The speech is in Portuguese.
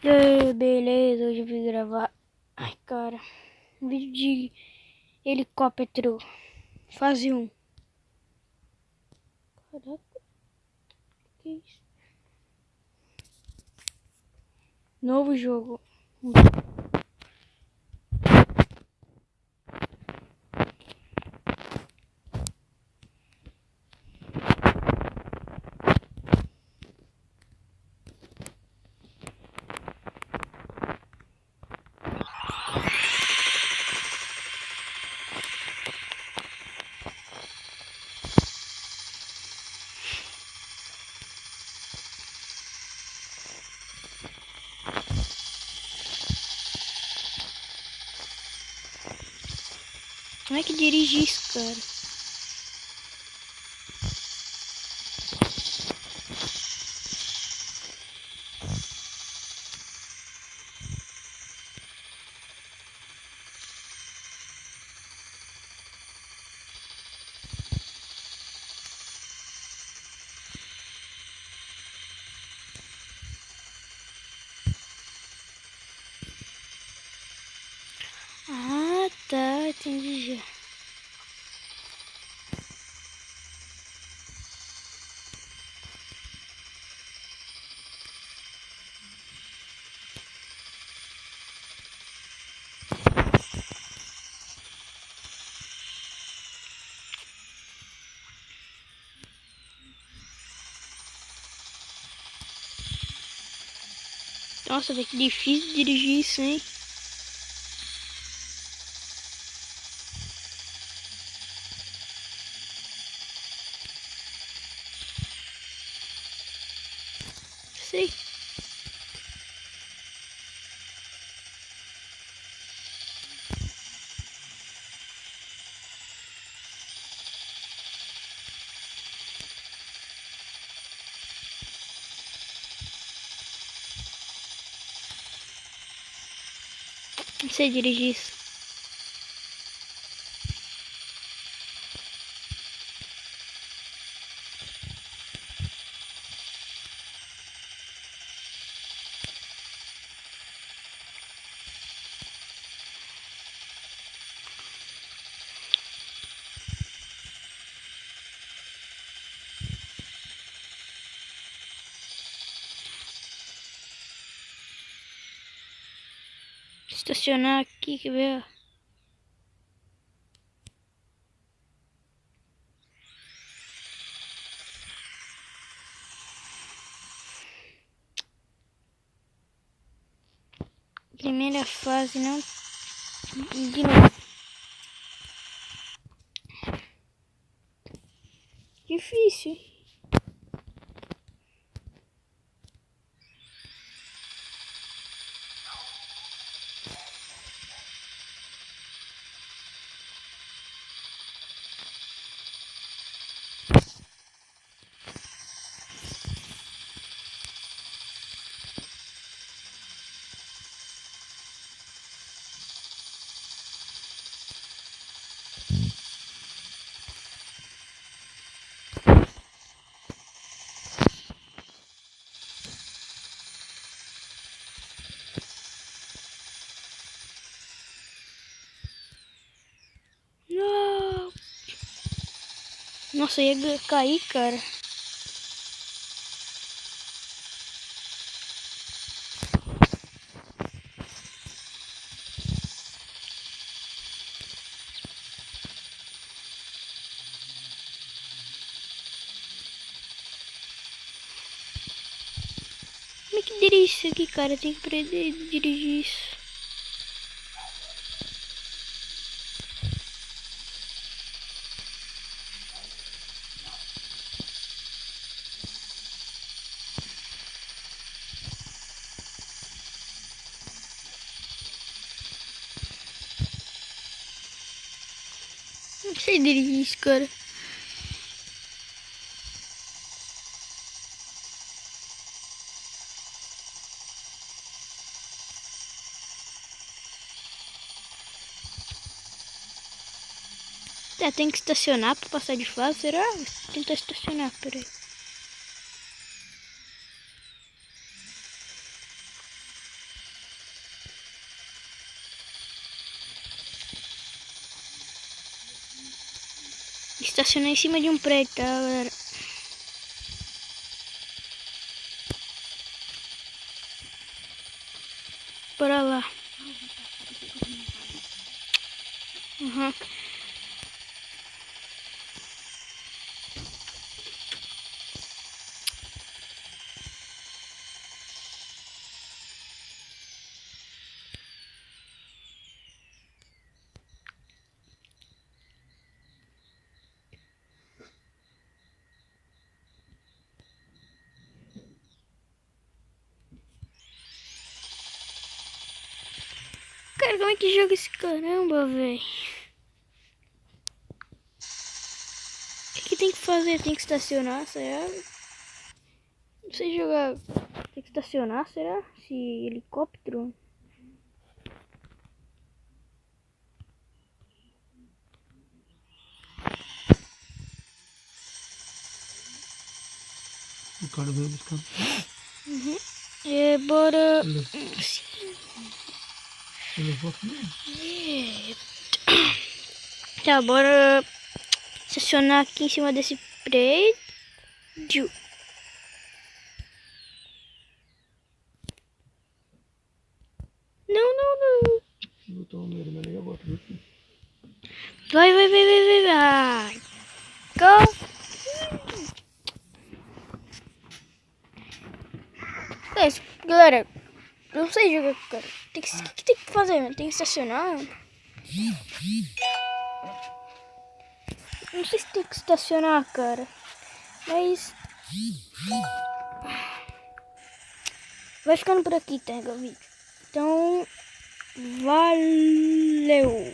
E aí, beleza, hoje eu vim gravar, ai cara, um vídeo de helicóptero, fase 1. Caraca, que isso? Novo jogo. Como é que dirige isso, cara? Ah, tá, entendi já. Nossa, velho, que difícil dirigir isso, hein? Sei. Não sei dirigir isso. Estacionar aqui, quer ver? Primeira fase, não. De novo. Difícil. Não. Nossa, ia cair, cara. Como é que dirige isso aqui, cara? Tem que aprender a dirigir isso. Não sei dirigir isso, cara. É, tem que estacionar pra passar de fase, será? Vou tentar estacionar, peraí. estacionar em cima de um prédio, tá, galera? Bora lá. Uhum. Cara, como é que joga esse caramba, velho? O que tem que fazer? Tem que estacionar, será? Não sei jogar. Tem que estacionar, será? Esse helicóptero. O cara veio buscar. Uhum. Bora. Ele levou aqui. Tá, bora estacionar aqui em cima desse prédio. Não, não, não. Botou o medo, mas eu boto aqui. Vai, vai, vai, vai, vai, vai. Go. É isso, galera. Não sei jogar, cara. O que tem que fazer, mano? Tem que estacionar. Não sei se tem que estacionar, cara. Mas vai ficando por aqui, tá, o vídeo. Então, valeu!